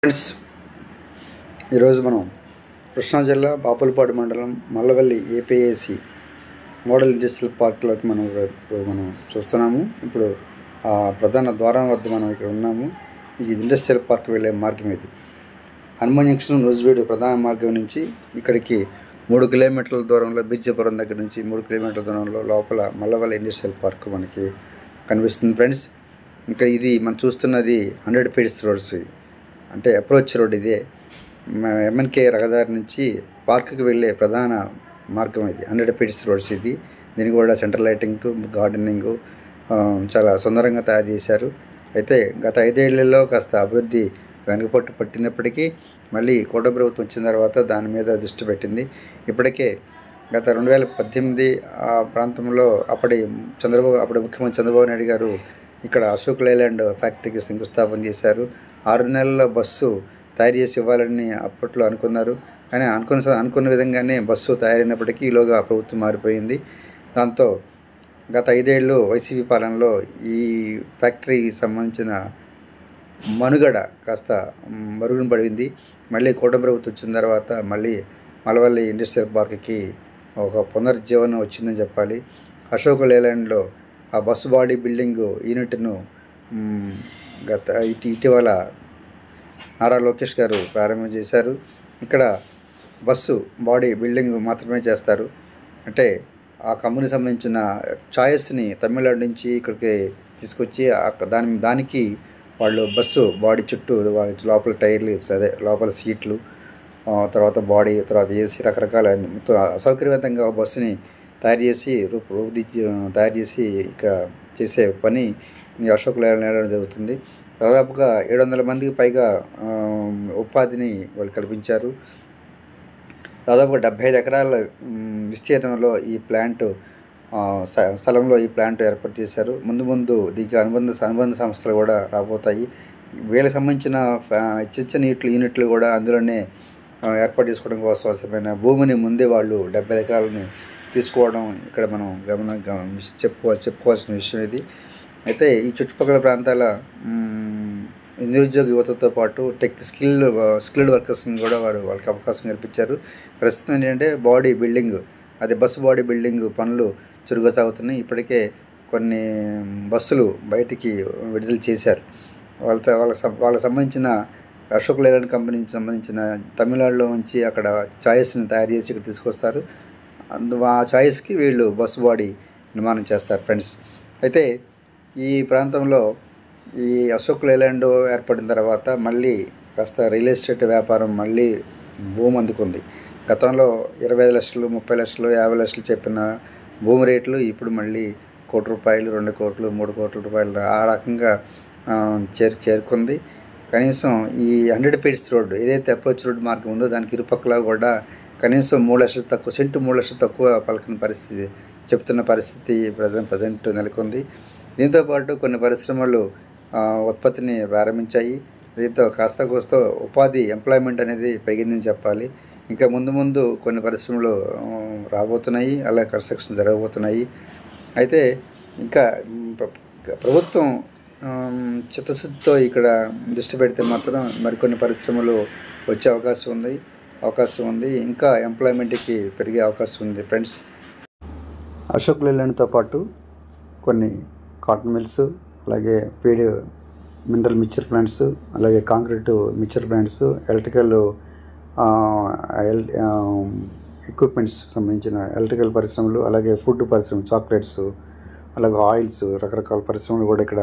Friends, ఈరోజు మనం కృష్ణా జిల్లా బాపులపాడు మండలం మల్లవల్లి ఏపీఏసి మోడల్ ఇండస్ట్రియల్ పార్క్లోకి మనం చూస్తున్నాము. ఇప్పుడు ఆ ప్రధాన ద్వారం వద్ద మనం ఇక్కడ ఉన్నాము. ఈ ఇండస్ట్రియల్ పార్క్ వెళ్ళే మార్గం ఇది. హనుమాన్ జంక్షన్ నూజివీడు ప్రధాన మార్గం నుంచి ఇక్కడికి 3 కిలోమీటర్ల దూరంలో, బీజాపురం దగ్గర నుంచి 3 కిలోమీటర్ల దూరంలో లోపల మల్లవల్లి ఇండస్ట్రియల్ పార్క్ మనకి కనిపిస్తుంది ఫ్రెండ్స్. ఇంకా ఇది మనం చూస్తున్నది 100 ఫీట్స్ రోడ్స్. ఇది అంటే అప్రోచ్ రోడ్. ఇదే ఎంఎన్కే రహదారి నుంచి పార్క్కి వెళ్ళే ప్రధాన మార్గం. ఇది 100 ఫీట్స్ రోడ్స్. దీనికి కూడా సెంట్రల్ లైటింగ్తో గార్డెనింగ్ చాలా సుందరంగా తయారు చేశారు. అయితే గత 5 ఏళ్లలో కాస్త అభివృద్ధి వెనుకపట్టు పట్టినప్పటికీ మళ్ళీ కూటమి ప్రభుత్వం వచ్చిన తర్వాత దాని మీద దృష్టి పెట్టింది. ఇప్పటికే గత 2018 ఆ ప్రాంతంలో అప్పటి ముఖ్యమంత్రి చంద్రబాబు నాయుడు గారు ఇక్కడ అశోక్ లేలాండ్ ఫ్యాక్టరీకి శంకుస్థాపన చేశారు. 6 నెలల్లో బస్సు తయారు చేసి ఇవ్వాలని అప్పట్లో అనుకున్నారు. కానీ అనుకున్న విధంగానే బస్సు తయారైనప్పటికీ ఈలోగా ప్రభుత్వం మారిపోయింది. దాంతో గత 5 ఏళ్ళు వైసీపీ పాలనలో ఈ ఫ్యాక్టరీకి సంబంధించిన మనుగడ కాస్త మరుగున పడింది. మళ్ళీ కూటమి ప్రభుత్వం వచ్చిన తర్వాత మళ్ళీ మల్లవల్లి ఇండస్ట్రియల్ పార్క్కి ఒక పునరుజ్జీవనం వచ్చిందని చెప్పాలి. అశోక్ లేలాండ్లో ఆ బస్సు బాడీ బిల్డింగ్ యూనిట్ను ఇటీవల నారా లోకేష్ గారు ప్రారంభం చేశారు. ఇక్కడ బస్సు బాడీ బిల్డింగ్ మాత్రమే చేస్తారు. అంటే ఆ కంపెనీకి సంబంధించిన ఛాయిస్ని తమిళనాడు నుంచి ఇక్కడికి తీసుకొచ్చి దానికి వాళ్ళు బస్సు బాడీ చుట్టూ లోపల టైర్లు, లోపల సీట్లు, తర్వాత బాడీ, తర్వాత ఏసీ, రకరకాల మొత్తం సౌకర్యవంతంగా బస్సుని తయారు చేసి తయారు చేసి ఇక్కడ చేసే పని ఈ అశోక్ లేలాండ్ జరుగుతుంది. దాదాపుగా 700 మందికి పైగా ఉపాధిని వాళ్ళు కల్పించారు. దాదాపుగా 75 ఎకరాల విస్తీర్ణంలో ఈ ప్లాంట్ స్థలంలో ఈ ప్లాంట్ ఏర్పాటు చేశారు. ముందు దీనికి అనుబంధ సంస్థలు కూడా రాబోతాయి. వీళ్ళకి సంబంధించిన చిన్న యూనిట్లు కూడా అందులోనే ఏర్పాటు చేసుకోవడం కోసం అవసరమైన భూమిని ముందే వాళ్ళు 70 ఎకరాలని తీసుకోవడం ఇక్కడ మనం చెప్పుకోవాల్సిన విషయం ఇది. అయితే ఈ చుట్టుపక్కల ప్రాంతాల నిరుద్యోగ యువతతో పాటు స్కిల్డ్ వర్కర్స్ని కూడా వాళ్ళకి అవకాశం కల్పించారు. ప్రస్తుతం ఏంటంటే body building, bus body building పనులు చురుగ్గా సాగుతున్నాయి. ఇప్పటికే కొన్ని బస్సులు బయటికి విడుదల చేశారు. వాళ్ళకి సంబంధించిన అశోక్ లేలాండ్ కంపెనీకి సంబంధించిన తమిళనాడులో నుంచి అక్కడ ఛాయిస్ని తయారు చేసి ఇక్కడ తీసుకొస్తారు. ఆ ఛాయిస్కి వీళ్ళు బస్సు బాడీ నిర్మాణం చేస్తారు ఫ్రెండ్స్. అయితే ఈ ప్రాంతంలో ఈ అశోక్ లేలాండ్ ఏర్పడిన తర్వాత మళ్ళీ కాస్త రియల్ ఎస్టేట్ వ్యాపారం మళ్ళీ భూమి అందుకుంది. గతంలో 25 లక్షలు, 30 లక్షలు, 50 లక్షలు చెప్పిన భూమి రేట్లు ఇప్పుడు మళ్ళీ ₹1 కోటి, 2 కోట్లు, 3 కోట్ల రూపాయలు ఆ రకంగా చేరుకుంది. కనీసం ఈ 100 ఫీట్స్ రోడ్డు ఏదైతే అప్రోచ్ రోడ్ మార్గం ఉందో దానికి ఇరుపక్కల కూడా కనీసం 3 లక్షలు తక్కువ, సెంటు 3 లక్షలు తక్కువ చెప్తున్న పరిస్థితి ప్రజెంట్ నెలకొంది. దీంతోపాటు కొన్ని పరిశ్రమలు ఉత్పత్తిని ప్రారంభించాయి. దీంతో కాస్త ఉపాధి, ఎంప్లాయ్మెంట్ అనేది పెరిగిందని చెప్పాలి. ఇంకా ముందు కొన్ని పరిశ్రమలు రాబోతున్నాయి, అలా కన్స్ట్రక్షన్ జరగబోతున్నాయి. అయితే ఇంకా ప్రభుత్వం చిత్తశుద్ధితో ఇక్కడ దృష్టి పెడితే మాత్రం మరికొన్ని పరిశ్రమలు వచ్చే అవకాశం ఉంది. ఇంకా ఎంప్లాయ్మెంట్కి పెరిగే అవకాశం ఉంది ఫ్రెండ్స్. అశోక్ లేలాండ్తో పాటు కొన్ని కాటన్ మిల్స్, అలాగే ఫీడ్ మినరల్ మిక్చర్ ప్లాంట్స్, అలాగే concrete mixture plants, electrical equipments సంబంధించిన ఎలక్ట్రికల్ పరిశ్రమలు, అలాగే ఫుడ్ పరిశ్రమ, చాక్లెట్స్, అలాగే ఆయిల్స్, రకరకాల పరిశ్రమలు కూడా ఇక్కడ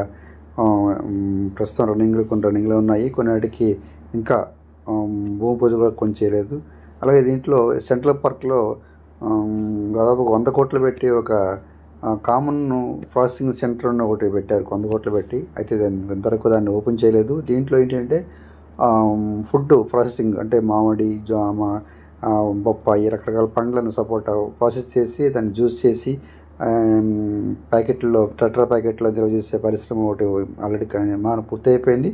ప్రస్తుతం కొన్ని రన్నింగ్లో ఉన్నాయి. కొన్నిటికి ఇంకా భూమి పూజ కూడా కొన్ని చేయలేదు. అలాగే దీంట్లో సెంట్రల్ పార్క్లో దాదాపు 100 కోట్లు పెట్టి ఒక కామన్ ప్రాసెసింగ్ సెంటర్ ఒకటి పెట్టారు, 100 కోట్లు పెట్టి. అయితే ఇంతవరకు దాన్ని ఓపెన్ చేయలేదు. దీంట్లో ఏంటంటే ఫుడ్ ప్రాసెసింగ్, అంటే మామిడి, జామ, బొప్పాయి, రకరకాల పండ్లను సపోటా ప్రాసెస్ చేసి దాన్ని జ్యూస్ చేసి టెట్రా ప్యాకెట్లో నిల్వ చేసే పరిశ్రమ ఒకటి ఆల్రెడీ పూర్తి అయిపోయింది.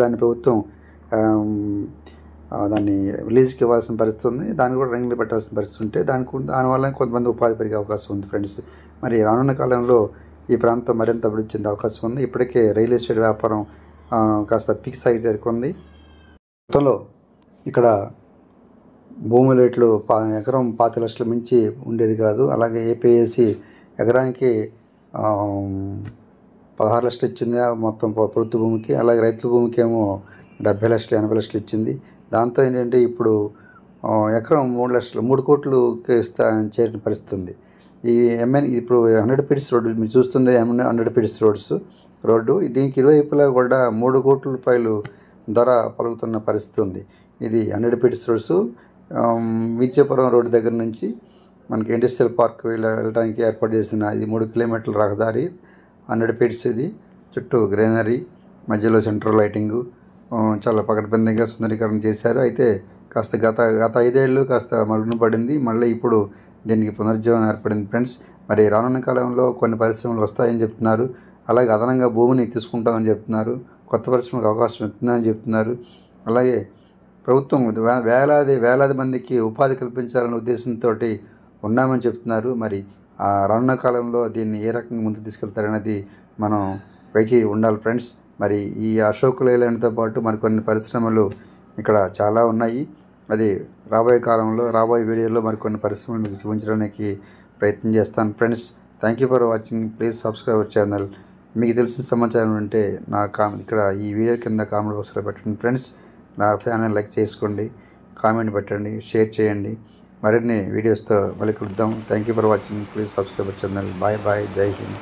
దాన్ని ప్రభుత్వం దాన్ని రిలీజ్కి ఇవ్వాల్సిన పరిస్థితి ఉంది. దాన్ని కూడా రంగులు పెట్టాల్సిన పరిస్థితి ఉంటే దానివల్ల కొంతమంది ఉపాధి పెరిగే అవకాశం ఉంది ఫ్రెండ్స్. మరి రానున్న కాలంలో ఈ ప్రాంతం మరింత అభివృద్ధి చెందే అవకాశం ఉంది. ఇప్పటికే రియల్ ఎస్టేట్ వ్యాపారం కాస్త పీక్ స్థాయికి చేరుకుంది. గతంలో ఇక్కడ భూమి రేట్లు ఎకరం 5 లక్షల మించి ఉండేది కాదు. అలాగే ఏపీఎస్సి ఎకరానికి 16 లక్షలు ఇచ్చింది మొత్తం ప్రభుత్వ భూమికి. అలాగే రైతుల భూమికి ఏమో 70 లక్షలు 80 లక్షలు ఇచ్చింది. దాంతో ఏంటంటే ఇప్పుడు ఎకరం 3 లక్షలు 3 కోట్లుకి చేరిన పరిస్థితి ఉంది. ఈ ఇప్పుడు 100 ఫీట్స్ రోడ్డు మీరు చూస్తుంది 100 ఫీట్స్ రోడ్డు. దీనికి ఇరువైపులా కూడా 3 కోట్ల రూపాయలు ధర పలుకుతున్న పరిస్థితి ఉంది. ఇది 100 ఫీట్స్ రోడ్స్ విద్యాపురం రోడ్డు దగ్గర నుంచి మనకి ఇండస్ట్రియల్ పార్క్ వెళ్ళడానికి ఏర్పాటు చేసిన ఇది 3 కిలోమీటర్ల రహదారి. 100 ఫీట్స్ ఇది. చుట్టూ గ్రీనరీ, మధ్యలో సెంట్రల్ లైటింగు చాలా పకడ్బందీగా సుందరీకరణ చేశారు. అయితే కాస్త గత 5 ఏళ్ళు కాస్త మరుగున పడింది. మళ్ళీ ఇప్పుడు దీనికి పునరుజ్జీవం ఏర్పడింది ఫ్రెండ్స్. మరి రానున్న కాలంలో కొన్ని పరిశ్రమలు వస్తాయని చెప్తున్నారు. అలాగే అదనంగా భూమిని తీసుకుంటామని చెప్తున్నారు. కొత్త పరిశ్రమలకు అవకాశం ఇస్తుందని చెప్తున్నారు. అలాగే ప్రభుత్వం వేలాది మందికి ఉపాధి కల్పించాలనే ఉద్దేశంతో ఉన్నామని చెప్తున్నారు. మరి రానున్న కాలంలో దీన్ని ఏ రకంగా ముందుకు తీసుకెళ్తారనేది మనం వేచి ఉండాలి ఫ్రెండ్స్. మరి ఈ అశోక్ లేలాండ్తో పాటు మరికొన్ని పరిశ్రమలు ఇక్కడ చాలా ఉన్నాయి. అది రాబోయే వీడియోలో మరికొన్ని పరిశ్రమలు మీకు చూపించడానికి ప్రయత్నం చేస్తాను friends. Thank you for watching. Please subscribe our channel. మీకు తెలిసిన సమాచారం ఉంటే ఇక్కడ ఈ వీడియో కింద కామెంట్ బాక్స్లో పెట్టండి ఫ్రెండ్స్. నా ఛానల్ లైక్ చేసుకోండి, కామెంట్ పెట్టండి, షేర్ చేయండి. మరిన్ని వీడియోస్తో మళ్ళీ కలుద్దాం. Thank you for watching. Please subscribe our channel. Bye bye. Jai Hind.